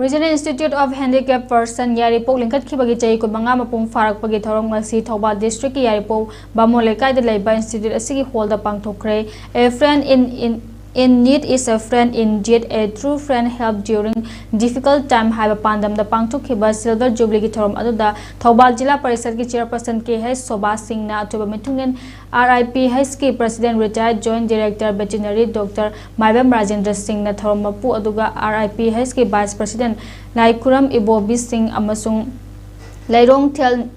Regional Institute of Handicapped Person Yairipok lingkhatkhiba gi chahi kunmanga mapung farakpagi thorom ngasi Thouba district ki Yairipok Bamolaikai da leiba institute asigi hall da pangthokhre. A friend in need is a friend indeed, a true friend help during difficult time haiba pandam da pangthokkhiba silver jubilee ki thorom aduda Thouba Jilla Parishad ki chairperson KH Soba Singh na atuba mitungen RIHP ki president retired joint director veterinary Dr. Maibam Rajendra Singh na thorom mapu aduga RIHP ki vice president Laikuram Ibobi Singh amasung Lairong Thel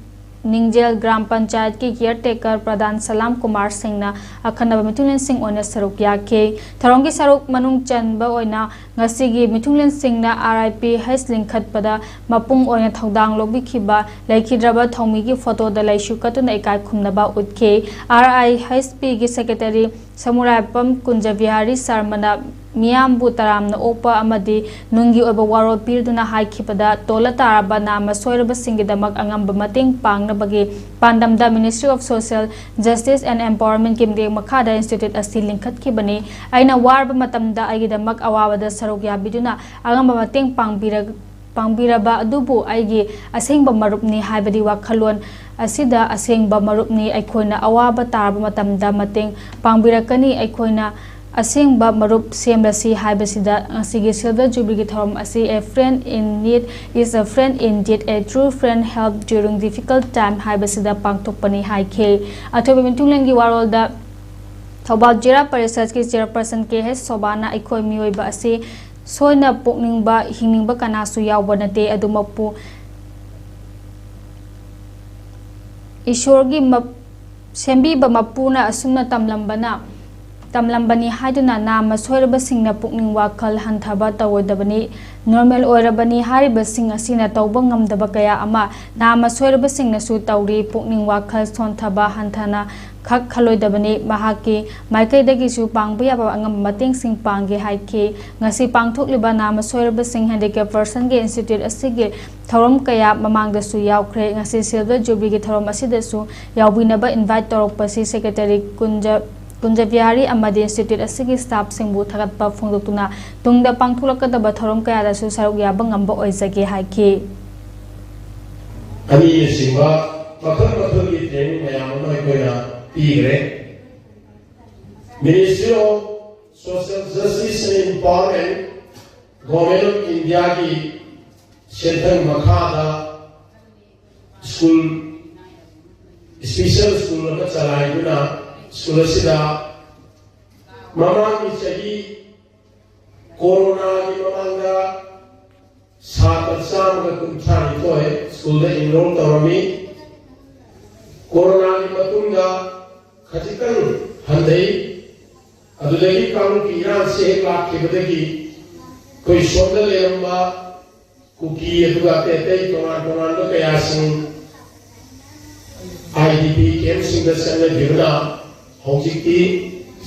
Ningjel Gram Panchayat ki caretaker Pradhan Salam Kumar Singh na akhanaba mitunglen Singh oina saruk yake tharong ki saruk manung chanba oina ngasigi mitunglen Singh na RIHP lingkhatpada mapung oina thodang lobikhiba laikhidraba thomi ki photo da laishu katuna ikai khumnaba utke RIHP ki secretary Samurapam Kunjavihari Sarmana Miambu Taramna Opa Amadi Nungi Oba Waro Pirduna Haikipada Tola Taraba Nama Soiraba Singidamak Angamba Mating Pang Nabagi Pandamda Ministry of Social Justice and Empowerment Kimde Makada Institute Asi Lingkhatkibani Aina Warba Matamda Aigidamak Awawada Sarukya Biduna Angamba Mating Pangbiraba Adubu Aigi Asingba Marupni Haibadi Wakalon Asida Asingba Marupni Aikoina Awaba Taraba Matamda Mating Pangbirakani Aikoina Asingba Marup Semrasi Haibasida Asigi Silver Jubilee Thorom Asi a friend in need is a friend indeed, a true friend help during difficult time Haibasida Pangtokpani Haike Atobi Mintulengi Warolda Thouba Jilla Parishad ki chairperson KH Sobana Aikoi Mioiba Asi Soina Pokningba Hiningba Kanasu Yawba Nate Adumapu Ishorgi Sembiba Mapuna Asumna Tamlambani Haiduna Nama Soiraba Singna Pukning Wakal Hantaba Tawadabani Normal Orabani Hariba Sing Asina Taubangam Dabakaya Ama Nama Soiraba Singna Su Tauri Pukning Wakal Sontaba Hantana Kak Kaloidabani Mahaki Maikai Dagisu Pangbuya Angam Mating Sing Pangi Haike Ngasi Pangthokliba Nama Soiraba Sing Handicapped Person Ge Institute Asigi Thorom Kaya Mamang da Su Yaukre Ngasi Silver Jubilee Thorom Asida Su Yawinaba Invite Torokpasi Secretary Kunjavihari Amadi Institute Asigi staff Singbu Thagatpa Phongdoktuna Tungda Pangtholakadaba Thorom Kaya da Su Saruk Yaba Ngamba Oizage Haike Ani Singba Mathal ki training mayam ma koina pigre Ministry of Social Justice and Empowerment Government of India ki Shelter Makhada School Special School na chalai guna School sida Mama ki chahi Corona ki mamanga Saat kumthani toy school da enroll tarami Corona ki matunda khajikan handai adudagi kaun ki iran se lakh ke badagi koi shonda lemba kuki aduga te toran do kaya sing IDP camp sing da sanna divna hojiki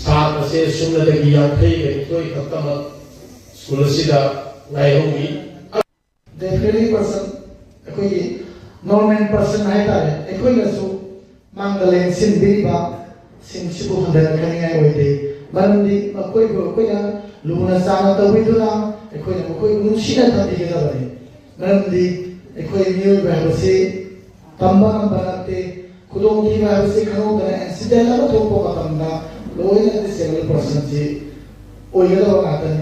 saat se sunna da giyan thai be toy khatam school sida ngai hogi Definitely person, a normal person, I thought, a queen Mangalen Sin Biba, Sin Shibu Hundred coming away. Mandy, Makoya, Luna Sana, the Widuna, a queen of Mushina together. Mandy, a queen new Babasi, Tamba Banate, Kudoki Babasi Kanoga, and Sidella Topo Matanda, Loyal and the single person, Oyello Nathan.